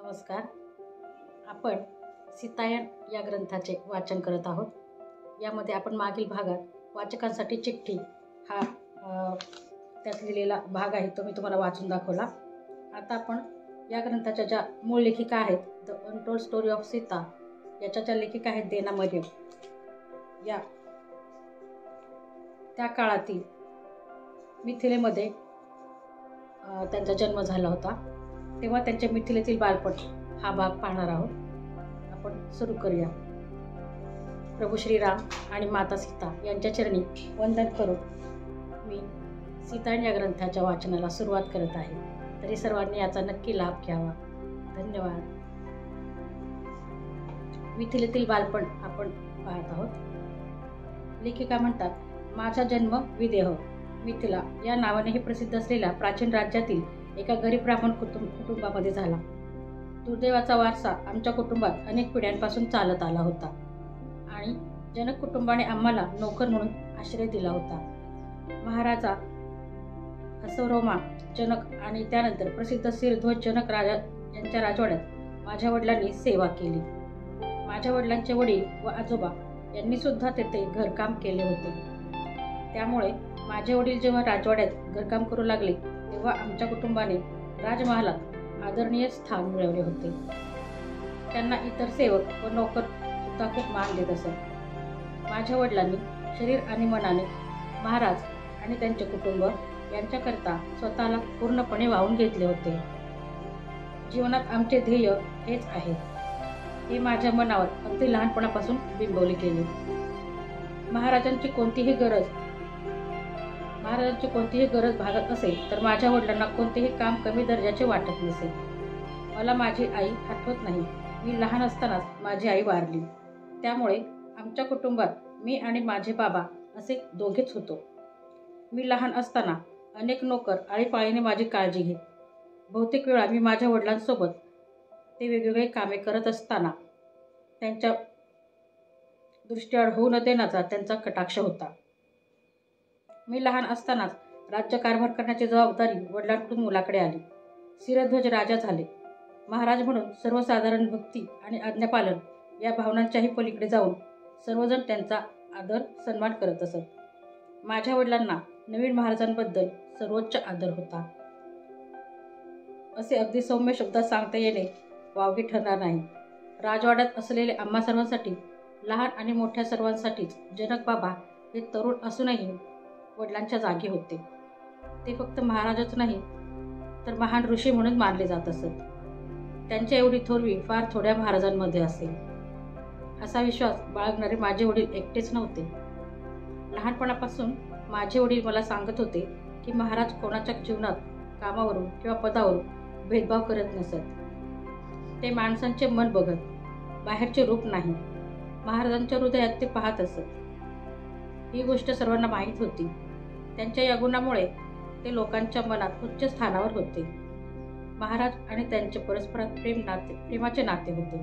नमस्कार. आपण सीतायन या ग्रंथाचे वाचन करत आहोत. यामध्ये आपण मागील भागात वाचकांसाठी चिठ्ठी हा त्यात लिहिलेला भाग आहे तो मी तुम्हाला वाचून दाखवला. आता आपण या ग्रंथाच्या ज्या मूळ लेखिका आहेत, the untold story of Sita याच्या ज्या लेखिका आहेत देना मरियम, या त्या काळातील मिथिलेमध्ये त्यांचा जन्म झाला होता. तेव्हा त्यांच्या मिथिलेतील बालपण हा भाग पाहणार आहोत. आपण सुरू करूया. प्रभू श्रीराम आणि माता सीता यांच्या चरणी वंदन करून मी सीतायन या ग्रंथाच्या वाचनाला सुरुवात करत आहे. तरी सर्वांनी याचा नक्की लाभ घ्यावा. धन्यवाद. मिथिलेतील बालपण आपण पाहत आहोत. लेखिका म्हणतात, माझा जन्म विदेह मिथिला या नावानेही प्रसिद्ध असलेल्या प्राचीन राज्यातील एका गरीब ब्राह्मण कुटुंबामध्ये झाला. दुर्दैवाचा वारसा आमच्या कुटुंबात अनेक पिढ्यांपासून चालत आला होता आणि जनक कुटुंबाने आम्हाला नोकर म्हणून आश्रय दिला होता. महाराजा असवरोमा जनक आणि त्यानंतर प्रसिद्ध सिरध्वज जनक राजा यांच्या राजवाड्यात माझ्या वडिलांनी सेवा केली. माझ्या वडिलांचे वडील व आजोबा यांनी सुद्धा तेथे घरकाम केले होते. त्यामुळे माझे वडील जेव्हा राजवाड्यात घरकाम करू लागले तेव्हा आमच्या कुटुंबाने राजमहालात आदरणीय स्थान मिळवले होते. त्यांना इतर सेवक व नोकर सुद्धा खूप मान देत असत. माझ्या वडिलांनी शरीर आणि मनाने महाराज आणि त्यांचे कुटुंब यांच्याकरता स्वतःला पूर्णपणे वाहून घेतले होते. जीवनात आमचे ध्येय हेच आहे हे माझ्या मनावर अगदी लहानपणापासून बिंबवले गेले. महाराजांची कोणतीही गरज भागत असेल तर माझ्या वडिलांना कोणतेही काम कमी दर्जाचे वाटत नसे. मला माझी आई आठवत नाही. मी लहान असतानाच माझी आई वारली. त्यामुळे आमच्या कुटुंबात मी आणि माझे बाबा असे दोघेच होतो. मी लहान असताना अनेक नोकर आळीपाळीने माझी काळजी घेत. बहुतेक वेळा मी माझ्या वडिलांसोबत ते वेगवेगळे कामे करत असताना त्यांच्या दृष्टीआड होऊ न देण्याचा त्यांचा कटाक्ष होता. मी लहान असतानाच राज्यकारभार करण्याची जबाबदारी वडिलांकडून मुलाकडे आली. सिरध्वज राजा झाले. महाराज म्हणून सर्वसाधारण भक्ती आणि आज्ञापालन या भावनांच्याही पलीकडे जाऊन सर्वजण त्यांचा आदर सन्मान करत असत. माझ्या वडिलांना नवीन महाराजांबद्दल सर्वोच्च आदर होता. असे अगदी सौम्य शब्दात सांगता येणे वावगे ठरणार नाही. राजवाड्यात असलेले आम्हा सर्वांसाठी, लहान आणि मोठ्या सर्वांसाठीच जनक बाबा हे तरुण असूनही वडिलांच्या जागी होते. ते फक्त महाराजच नाही तर महान ऋषी म्हणून मानले जात असत. त्यांच्या एवढी थोरवी फार थोड्या महाराजांमध्ये असेल असा विश्वास बाळगणारे माझे वडील एकटेच नव्हते. लहानपणापासून माझे वडील मला सांगत होते की महाराज कोणाच्या जीवनात, कामावरून किंवा पदावरून भेदभाव करत नसत. ते माणसांचे मन बघत, बाहेरचे रूप नाही, महाराजांच्या हृदयात ते पाहत असत. ही गोष्ट सर्वांना माहीत होती. त्यांच्या या गुणामुळे ते लोकांच्या मनात उच्च स्थानावर होते. महाराज आणि त्यांचे परस्परात प्रेमाचे नाते होते.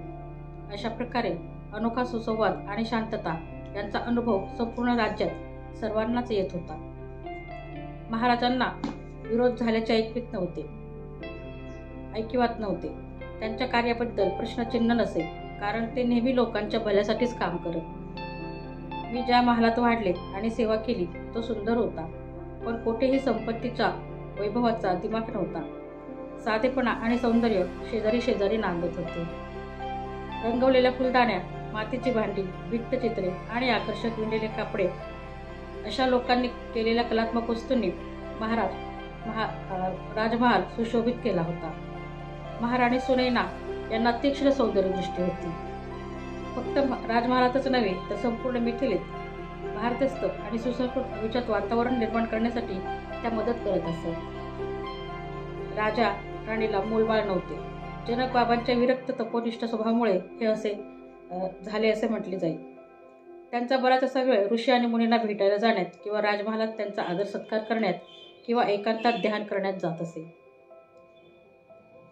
अशा प्रकारे अनोखा सुसंवाद आणि शांतता यांचा अनुभव संपूर्ण राज्यात सर्वांनाच येत होता. महाराजांना विरोध झाल्याचे ऐकिवात नव्हते. त्यांच्या कार्याबद्दल प्रश्नचिन्ह नसे, कारण ते नेहमी लोकांच्या भल्यासाठीच काम करत. मी ज्या महालात वाढले आणि सेवा केली तो सुंदर होता, पण कोठेही संपत्तीचा, वैभवाचा दिमाग नव्हता. साधेपणा आणि सौंदर्य शेजारी शेजारी नांदत होते. रंगवलेल्या फुलदाण्या, मातीची भांडी, भित्तचित्रे आणि आकर्षक विणलेले कापडे अशा लोकांनी केलेल्या कलात्मक वस्तूंनी राजमहाल सुशोभित केला होता. महाराणी सुनैना यांना तीक्ष्ण सौंदर्यदृष्टी होती. फक्त राजमहालातच नव्हे तर संपूर्ण मिथिलेत भारदस्त आणि सुसंस्कृत अभिजात वातावरण निर्माण करण्यासाठी त्या मदत करत असत. राजा राणीला मूलबाळ नव्हते. जनक बाबांच्या विरक्त तपोनिष्ठ स्वभावामुळे हे असे झाले असे म्हटले जाईल. त्यांचा बराचसा वेळ ऋषी आणि मुनींना भेटायला जाण्यात किंवा राजमहालात त्यांचा आदर सत्कार करण्यात किंवा एकांतात ध्यान करण्यात जात असे.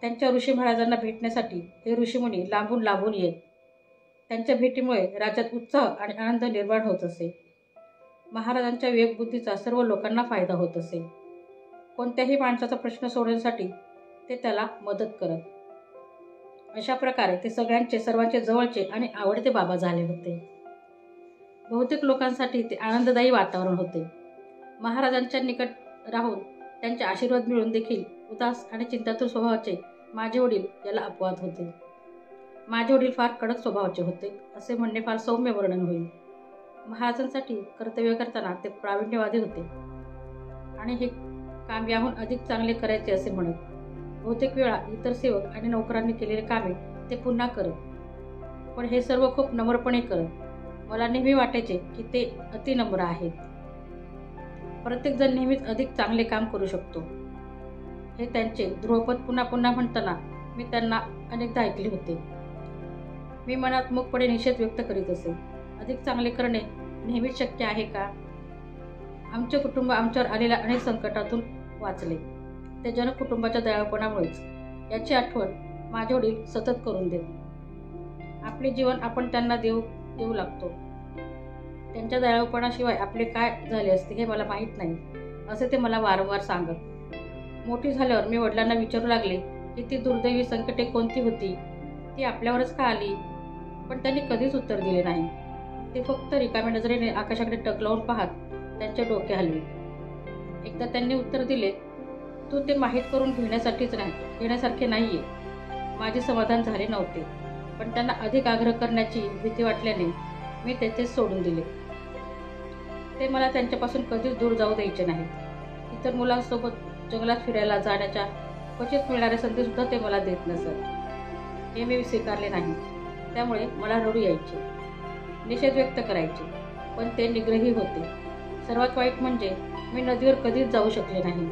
त्यांच्या ऋषी महाराजांना भेटण्यासाठी हे ऋषीमुनी लांबून लांबून येत. त्यांच्या भेटीमुळे राज्यात उत्साह आणि आनंद निर्माण होत असे. महाराजांच्या विवेकबुद्धीचा सर्व लोकांना फायदा होत असे. कोणत्याही माणसाचा प्रश्न सोडवण्यासाठी ते त्याला मदत करत. अशा प्रकारे ते सर्वांचे जवळचे आणि आवडते बाबा झाले होते. बहुतेक लोकांसाठी ते आनंददायी वातावरण होते. महाराजांच्या निकट राहून त्यांचे आशीर्वाद मिळून देखील उदास आणि चिंतातूर स्वभावाचे माझे वडील याला अपवाद होते. माझे वडील फार कडक स्वभावाचे होते असे म्हणणे फार सौम्य वर्णन होईल. महाराजांसाठी कर्तव्य करताना ते प्रावीण्यवादी होते आणि हे काम याहून अधिक चांगले करायचे असे म्हणत. बहुतेक वेळा इतर सेवक आणि नोकरांनी केलेले कामे ते पुन्हा करत, पण हे सर्व खूप नम्रपणे करत. मला नेहमी वाटायचे की ते अतिनम्र आहेत. प्रत्येकजण नेहमीच अधिक चांगले काम करू शकतो हे त्यांचे ध्रुवपद पुन्हा पुन्हा म्हणताना मी त्यांना अनेकदा ऐकले होते. मी मनात मूकपणे निषेध व्यक्त करीत असे. अधिक चांगले करणे नेहमीच शक्य आहे का? आमचे कुटुंब आमच्यावर आलेल्या अनेक संकटातून वाचले ते जनक कुटुंबाच्या दयाळूपणामुळेच, याची आठवण माझे वडील सतत करून देत. आपले जीवन आपण त्यांना देऊ लागतो. त्यांच्या दयाळूपणाशिवाय आपले काय झाले असते हे मला माहीत नाही असे ते मला वारंवार सांगत. मोठी झाल्यावर मी वडिलांना विचारू लागले की ती दुर्दैवी संकटे कोणती होती, ती आपल्यावरच का आली? पण त्यांनी कधीच उत्तर दिले नाही. ते फक्त रिकाम्या नजरेने आकाशाकडे टक लावून पाहत त्यांचे डोके हलवे. एकदा त्यांनी उत्तर दिले, तू ते माहीत करून घेण्यासारखे नाहीये. माझे समाधान झाले नव्हते, पण त्यांना अधिक आग्रह करण्याची भीती वाटल्याने मी तेथेच सोडून दिले. ते मला त्यांच्यापासून कधीच दूर जाऊ द्यायचे नाहीत. इतर मुलांसोबत जंगलात फिरायला जाण्याच्या क्वचित मिळणाऱ्या संधीसुद्धा ते मला देत नसत. हे मी स्वीकारले नाही. त्यामुळे मला रडू यायचे, निषेध व्यक्त करायचे, पण ते निग्रही होते. सर्वात वाईट म्हणजे मी नदीवर कधीच जाऊ शकले नाही,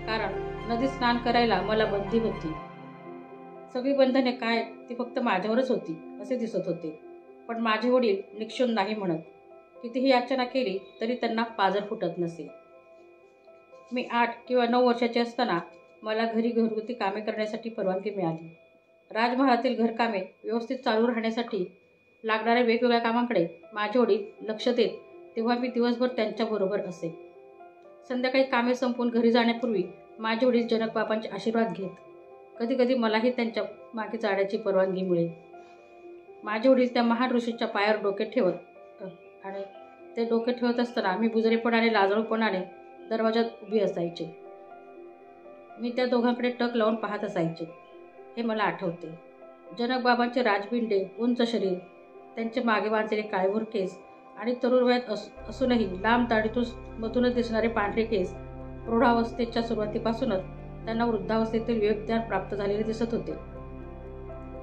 कारण नदीत स्नान करायला मला बंदी होती. सगळी बंधने काय ती फक्त माझ्यावरच होती असे दिसत होते. पण माझे वडील निक्षून नाही म्हणत. कितीही याचना केली तरी त्यांना पाजर फुटत नसे. मी 8 किंवा 9 वर्षाचे असताना मला घरी घरगुती कामे करण्यासाठी परवानगी मिळाली. राजमहालातील घरकामे व्यवस्थित चालू राहण्यासाठी लागणाऱ्या वेगवेगळ्या कामांकडे माझे वडील लक्ष देत तेव्हा मी दिवसभर त्यांच्याबरोबर असे. संध्याकाळी कामे संपून घरी जाण्यापूर्वी माझे वडील जनकबाबांचे आशीर्वाद घेत. कधी कधी मलाही त्यांच्या मागे जाण्याची परवानगी मिळे. माझे वडील त्या महान ऋषीच्या पायावर डोके ठेवत आणि ते डोके ठेवत असताना मी बुजरेपणाने लाजळूपणाने दरवाजात उभी असायचे. मी त्या दोघांकडे टक लावून पाहत असायचे हे मला आठवते. जनकबाबांचे राजबिंडे, उंच शरीर, त्यांचे मागे बांधलेले काळेभोर केस आणि तरुण वयात असूनही लांब दाढीतून मधूनच दिसणारे पांढरे केस प्रौढावस्थेच्या सुरुवातीपासूनच त्यांना वृद्धावस्थेतील विवेकज्ञान प्राप्त झालेले दिसत होते.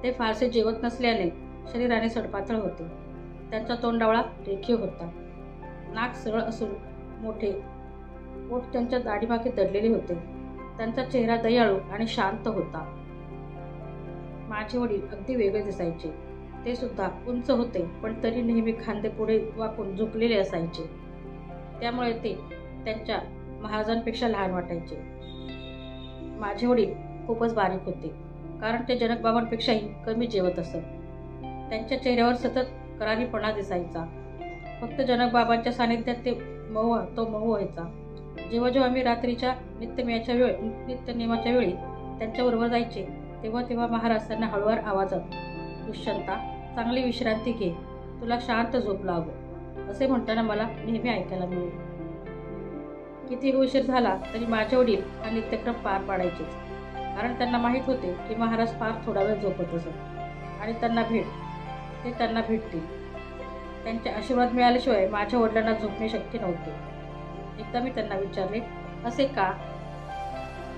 ते फारसे जेवत नसल्याने शरीराने सडपातळ होते. त्यांचा तोंडावळा रेखीव होता. नाक सरळ असून मोठे ओठ त्यांच्या दाढीमागे दडलेले होते. त्यांचा चेहरा दयाळू आणि शांत होता. माझे वडील अगदी वेगळे दिसायचे. ते सुद्धा उंच होते, पण तरी नेहमी खांदे पुढे वाकून झुकलेले असायचे. त्यामुळे ते त्यांच्या महाराजांपेक्षा लहान वाटायचे. माझे वडील खूपच बारीक होते, कारण ते जनकबाबांपेक्षाही कमी जेवत असत. त्यांच्या चेहऱ्यावर सतत करारीपणा दिसायचा. फक्त जनकबाबांच्या सानिध्यात तो मऊ व्हायचा. जेव्हा जेव्हा मी रात्रीच्या नित्यनेमाच्या वेळी त्यांच्याबरोबर जायचे तेव्हा तेव्हा महाराज त्यांना हळुवार आवाजात, दुष्यंता, चांगली विश्रांती घे, तुला शांत झोप लागो असे म्हणताना मला नेहमी ऐकायला मिळेल. किती उशीर झाला तरी माझे वडील हा नित्यक्रम पार पाडायचेच, कारण त्यांना माहीत होते की महाराज फार थोडा वेळ झोपत असत आणि ते त्यांना भेटतील. त्यांचे आशीर्वाद मिळाल्याशिवाय माझ्या वडिलांना झोपणे शक्य नव्हते. एकदा मी त्यांना विचारले, असे का?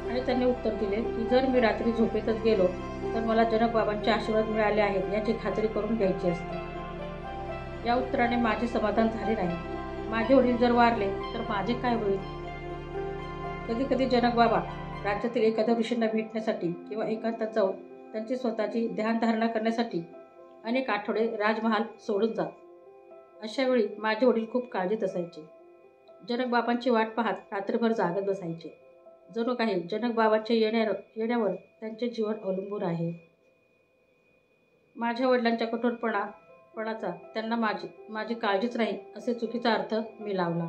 आणि त्यांनी उत्तर दिले की जर मी रात्री झोपेतच गेलो तर मला जनकबाबांचे आशीर्वाद मिळाले आहेत याची खात्री करून घ्यायची असते. या उत्तराने माझे समाधान झाले नाही. माझे वडील जर वारले तर माझे काय होईल? कधी कधी जनकबाबा राज्यातील एखाद्या ऋषींना भेटण्यासाठी किंवा एकांतात जाऊन त्यांची स्वतःची ध्यानधारणा करण्यासाठी अनेक आठवडे राजमहाल सोडून जात. अशा वेळी माझे वडील खूप काळजीत असायचे. जनकबाबांची वाट पाहत रात्रभर जागत बसायचे. जणू काही जनकबाबांच्या येण्यावर त्यांचे जीवन अवलंबून आहे. माझ्या वडिलांच्या कठोरपणाचा त्यांना माझी काळजीच नाही असे चुकीचा अर्थ मी लावला.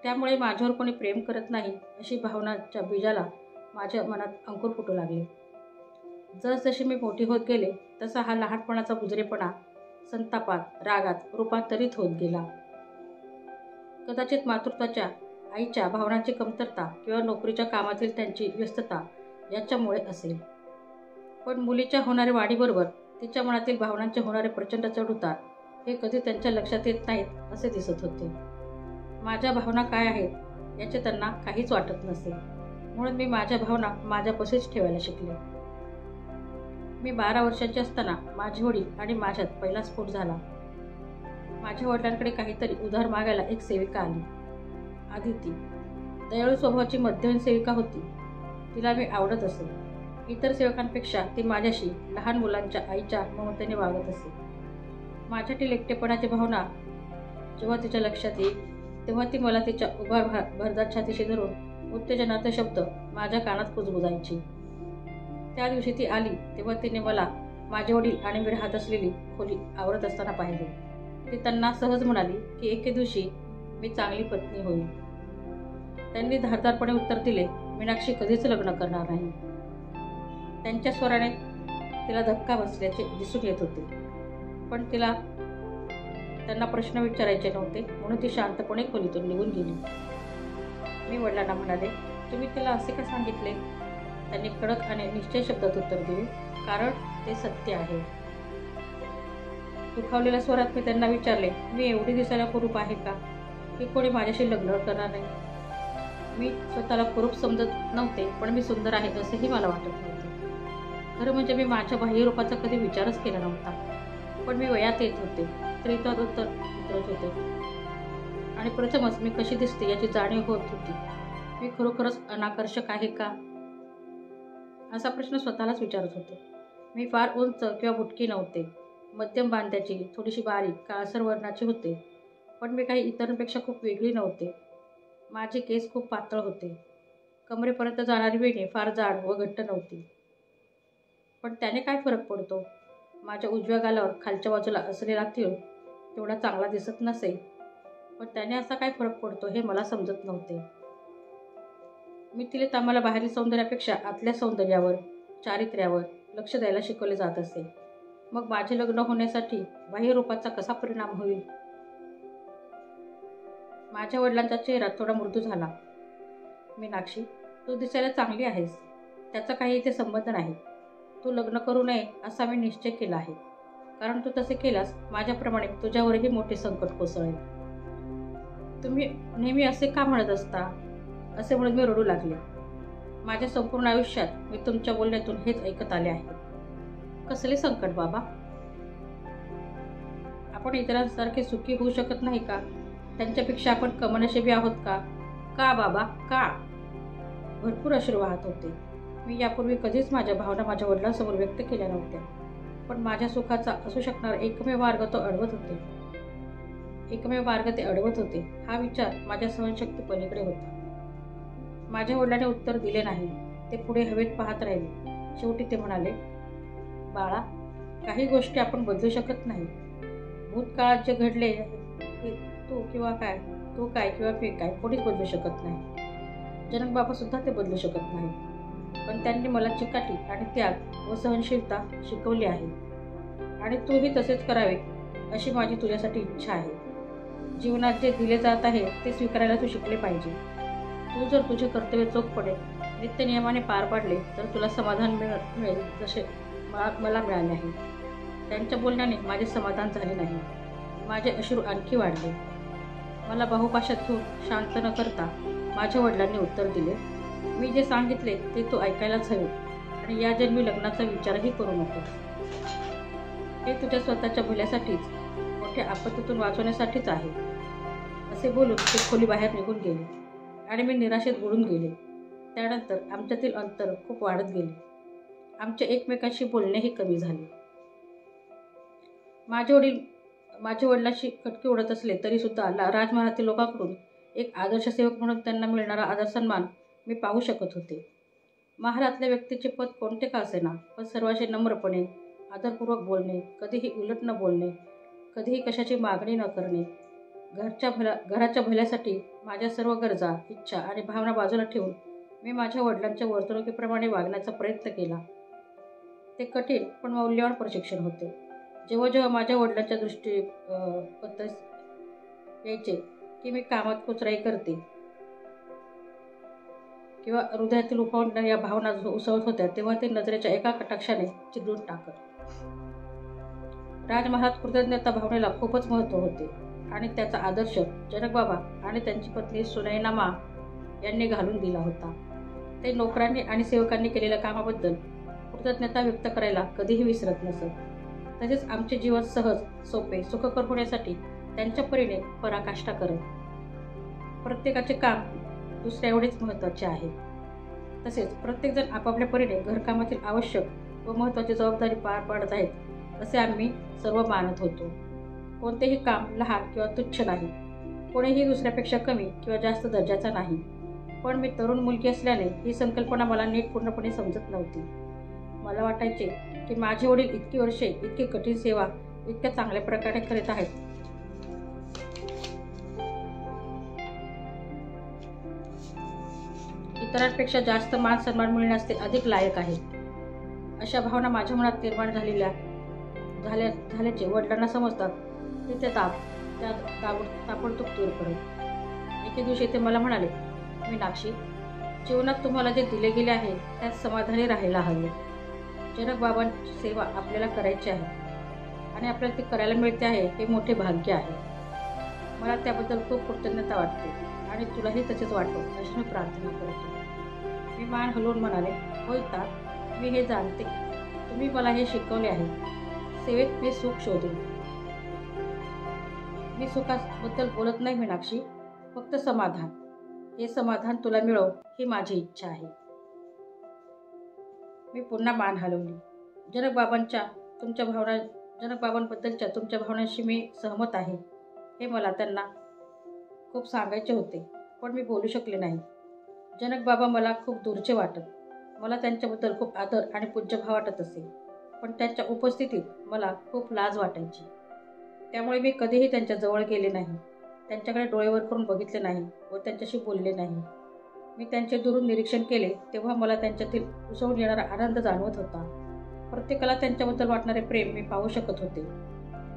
त्यामुळे माझ्यावर कोणी प्रेम करत नाही अशी भावनाच्या बीजाला माझ्या मनात अंकुर फुटू लागले. जसजशी मी मोठी होत गेले तसा हा लहानपणाचा गुजरेपणा संतापात रागात रूपांतरित होत गेला. कदाचित मातृत्वाच्या आईच्या भावनांची कमतरता किंवा नोकरीच्या कामातील त्यांची व्यस्तता याच्यामुळे असेल. पण मुलीच्या होणाऱ्या वाढीबरोबर तिच्या मनातील भावनांचे होणारे प्रचंड चढउतार हे कधी त्यांच्या लक्षात येत नाहीत असे दिसत होते. माझ्या भावना काय आहेत याचे त्यांना काहीच वाटत नसे, म्हणून मी माझ्या भावना माझ्यापाशीच ठेवायला शिकले. मी 12 वर्षांची असताना माझे वडील आणि माझ्यात पहिला स्फोट झाला. माझ्या वडिलांकडे काहीतरी उधार मागायला एक सेविका आली. आदिती दयाळू स्वभावाची मध्यमवयीन सेविका होती. तिला मी आवडत असे. इतर सेवकांपेक्षा ती माझ्याशी लहान मुलांच्या आईच्या ममतेने वागत असे. माझ्यातील एकटेपणाची भावना जेव्हा तिच्या लक्षात येईल तेव्हा ती मला तिच्या उभार भरदार छातीशी धरून उत्तेजनाचे शब्द माझ्या कानात कुजबुजायची. त्या दिवशी ती आली तेव्हा तिने मला माझे वडील आणि मी राहत असलेली खोली आवरत असताना पाहिले. ती त्यांना सहज म्हणाली की एके दिवशी मी चांगली पत्नी होईल. त्यांनी धारदारपणे उत्तर दिले, मीनाक्षी कधीच लग्न करणार नाही. त्यांच्या स्वराने तिला धक्का बसल्याचे दिसून येत होते, पण त्यांना प्रश्न विचारायचे नव्हते, म्हणून ती शांतपणे खोलीतून निघून गेली. मी वडिलांना म्हणाले, तुम्ही तिला असे का सांगितले? त्यांनी कडक आणि निश्चय शब्दात उत्तर दिले, कारण ते सत्य आहे. दुखावलेल्या स्वरात मी त्यांना विचारले, मी एवढी दिसायला कुरूप आहे का की कोणी माझ्याशी लग्न करणार नाही? मी स्वतःला कुरूप समजत नव्हते, पण मी सुंदर आहे असेही मला वाटत नव्हते. खरं म्हणजे मी माझ्या बाह्यरूपाचा कधी विचारच केला नव्हता, पण मी वयात येत होते, स्त्रीत्वात उतरत होते आणि प्रथमच मी कशी दिसते याची जाणीव होत होती. मी खरोखरच अनाकर्षक आहे का असा प्रश्न स्वतःलाच विचारत होते. मी फार उंच किंवा बुटकी नव्हते, मध्यम बांध्याची, थोडीशी बारीक काळसर वर्णाची होते, पण मी काही इतरांपेक्षा खूप वेगळी नव्हते. माझे केस खूप पातळ होते. कमरेपर्यंत जाणारी वेणी फार जाड व घट्ट नव्हती. पण त्याने काय फरक पडतो? माझ्या उजव्या गालावर खालच्या बाजूला असलेला तीळ तेवढा चांगला दिसत नसे, पण त्याने असा काय फरक पडतो हे मला समजत नव्हते. मी तिला आम्हाला बाहेरील सौंदर्यापेक्षा आतल्या सौंदर्यावर, चारित्र्यावर लक्ष द्यायला शिकवले जात असे. मग माझे लग्न होण्यासाठी बाह्यरूपाचा कसा परिणाम होईल? माझ्या वडिलांचा चेहरा थोडा मृदू झाला. मीनाक्षी, तू दिसायला चांगली आहेस, त्याचा काही इथे संबंध नाही. तू लग्न करू नये असा मी निश्चय केला आहे, कारण तू तसे केल्यास माझ्याप्रमाणे तुझ्यावरही मोठे संकट कोसळेल. तुम्ही नेहमी असे का म्हणत असता? असे म्हणून मी रडू लागले. माझ्या संपूर्ण आयुष्यात मी तुमच्या बोलण्यातून हेच ऐकत आले आहे. कसले संकट बाबा? आपण इतरांसारखे सुखी होऊ शकत नाही का? त्यांच्यापेक्षा आपण कमनशिबी आहोत का? का बाबा, का? भरपूर अश्रू वाहत होते. मी यापूर्वी कधीच माझ्या भावना माझ्या वडिलांसमोर व्यक्त केल्या नव्हत्या, पण माझ्या सुखाचा असू शकणारा एकमेव मार्ग ते अडवत होते. हा विचार माझ्या सहनशक्ती पलीकडे होता. माझ्या वडिलांनी उत्तर दिले नाही. ते पुढे हवेत पाहत राहिले. शेवटी ते म्हणाले, बाळा, काही गोष्टी आपण बदलू शकत नाही. भूतकाळात जे घडले तू काय किंवा मी काय कोणीच बदलू शकत नाही. जनकबाबा सुद्धा ते बदलू शकत नाही, पण त्यांनी मला चिकाटी आणि त्याग व सहनशीलता शिकवली आहे आणि तूही तसेच करावे अशी माझी तुझ्यासाठी इच्छा आहे. जीवनात जे दिले जात आहे ते स्वीकारायला तू शिकले पाहिजे. तू जर तुझे कर्तव्य चोखपणे नित्यनियमाने पार पाडले तर तुला समाधान मिळेल जसे मला मिळाले आहे. त्यांच्या बोलण्याने माझे समाधान झाले नाही. माझे अश्रू आणखी वाढले. मला बाहुपाशात घेऊन शांत न करता माझ्या वडिलांनी उत्तर दिले, मी जे सांगितले ते तू ऐकायलाच हवे आणि या जन्मी लग्नाचा विचारही करू नको. हे तुझ्या स्वतःच्या भल्यासाठीच, मोठ्या आपत्तीतून वाचवण्यासाठीच आहे. असे बोलून ते खोली बाहेर निघून गेले आणि मी निराशेत बुडून गेले. त्यानंतर आमच्यातील अंतर खूप वाढत गेले. आमचे एकमेकांशी बोलणेही कमी झाले. माझे वडिलांशी खटके उडत असले तरीसुद्धा राजमहालातील लोकांकडून एक आदर्श सेवक म्हणून त्यांना मिळणारा आदर सन्मान मी पाहू शकत होते. महालातल्या व्यक्तीचे पद कोणते का असेना, पण सर्वांशी नम्रपणे आदरपूर्वक बोलणे, कधीही उलट न बोलणे, कधीही कशाची मागणी न करणे, घराच्या भल्यासाठी माझ्या सर्व गरजा, इच्छा आणि भावना बाजूला ठेवून मी माझ्या वडिलांच्या वर्तणुकीप्रमाणे वागण्याचा प्रयत्न केला. ते कठीण पण मौल्यवान प्रशिक्षण होते. जेव्हा जेव्हा माझ्या वडिलांच्या पद्धत यायचे की मी कामात कुचराई करते किंवा हृदयातील उफाळून या भावना उसळत होत्या, तेव्हा ते नजरेच्या एका कटाक्षाने चिरडून टाकत. राजमहालात कृतज्ञता भावनेला खूपच महत्त्व होते आणि त्याचा आदर्श जनकबाबा आणि त्यांची पत्नी सुनैनामा यांनी घालून दिला होता. ते नोकरांनी आणि सेवकांनी केलेल्या कामाबद्दल कृतज्ञता व्यक्त करायला कधीही विसरत नसत. तसेच आमचे जीवन सहज, सोपे, सुखकर होण्यासाठी त्यांच्या परीने पराकाष्ठा करत. प्रत्येकाचे काम दुसऱ्या एवढेच महत्त्वाचे आहे. तसेच प्रत्येकजण आपापल्या परीने घरकामातील आवश्यक व महत्त्वाची जबाबदारी पार पाडत आहेत असे आम्ही सर्व मानत होतो. कोणतेही काम लहान किंवा तुच्छ नाही. कोणीही दुसऱ्यापेक्षा कमी किंवा जास्त दर्जाचा नाही. पण मी तरुण मुलगी असल्याने ही संकल्पना मला नीट पूर्णपणे समजत नव्हती. मला वाटायचे की माझे वडील इतकी वर्षे इतकी कठीण सेवा इतक्या चांगल्या प्रकारे करीत आहेत. इतरांपेक्षा जास्त मान सन्मान मिळण्यास ते अधिक लायक आहेत. अशा भावना माझ्या मनात निर्माण झाल्याचे वडिलांना समजतात की ते ताबडतोब दूर करत. एके दिवशी ते मला म्हणाले, मीनाक्षी, जीवनात तुम्हाला जे दिले गेले आहे त्यात समाधानी राहायला हवे. जनकबाबांची सेवा आपल्याला करायची आहे आणि आपल्याला ती करायला मिळते आहे हे मोठे भाग्य आहे. मला त्याबद्दल खूप कृतज्ञता वाटते आणि तुलाही तसेच वाटो अशी मी प्रार्थना करतो. मी मान हलवून म्हणाले, होय ता, मी हे जाणते. तुम्ही मला हे शिकवले आहे. सेवेत मी सुख शोधेन. मी सुखाबद्दल बोलत नाही मीनाक्षी, फक्त समाधान. हे समाधान तुला मिळो ही माझी इच्छा आहे. मी पुन्हा मान हलवली. जनकबाबांबद्दलच्या तुमच्या भावनांशी मी सहमत आहे. हे मला त्यांना खूप सांगायचे होते, पण मी बोलू शकले नाही. जनकबाबा मला खूप दूरचे वाटत. मला त्यांच्याबद्दल खूप आदर आणि पूज्यभाव वाटत असे, पण त्यांच्या उपस्थितीत मला खूप लाज वाटायची. त्यामुळे मी कधीही त्यांच्या जवळ गेले नाही, त्यांच्याकडे डोळेवर करून बघितले नाही व त्यांच्याशी बोलले नाही. मी त्यांचे दुरून निरीक्षण केले तेव्हा मला त्यांच्यातील उसळून येणारा आनंद जाणवत होता. प्रत्येकाला त्यांच्याबद्दल वाटणारे प्रेम मी पाहू शकत होते.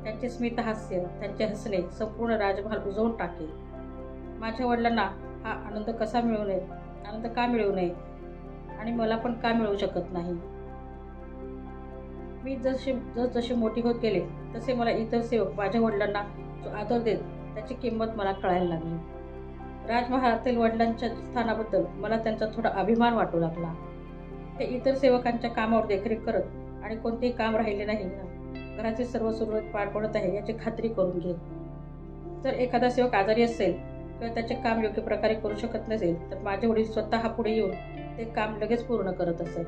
त्यांचे स्मितहास्य, त्यांचे हसणे संपूर्ण राजमहाल उजळून टाकेल. माझ्या वडिलांना हा आनंद का मिळवू नये आणि मला पण का मिळवू शकत नाही. मी जसे मोठी होत गेले तसे मला इतर सेवक माझ्या वडिलांना जो आदर देत त्याची किंमत मला कळायला लागली. राजमहालातील वडिलांच्या स्थानाबद्दल मला त्यांचा थोडा अभिमान वाटू लागला. ते इतर सेवकांच्या कामावर देखरेख करत आणि कोणतेही काम राहिले नाही ना, घराचे सर्व सुरळीत पार पडत आहे याची खात्री करून घेत. जर एखादा सेवक आजारी असेल किंवा त्याचे काम योग्य प्रकारे करू शकत नसेल तर माझे वडील स्वतः पुढे येऊन ते काम लगेच पूर्ण करत असत.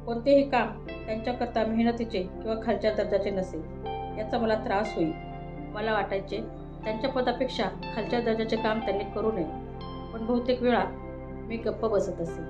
कोणतेही काम त्यांच्याकरता मेहनतीचे किंवा खालच्या दर्जाचे नसेल याचा मला त्रास होईल. मला वाटायचे त्यांच्या पदापेक्षा खालच्या दर्जाचे काम त्यांनी करू नये, पण बहुतेक वेळा मी गप्प बसत असे.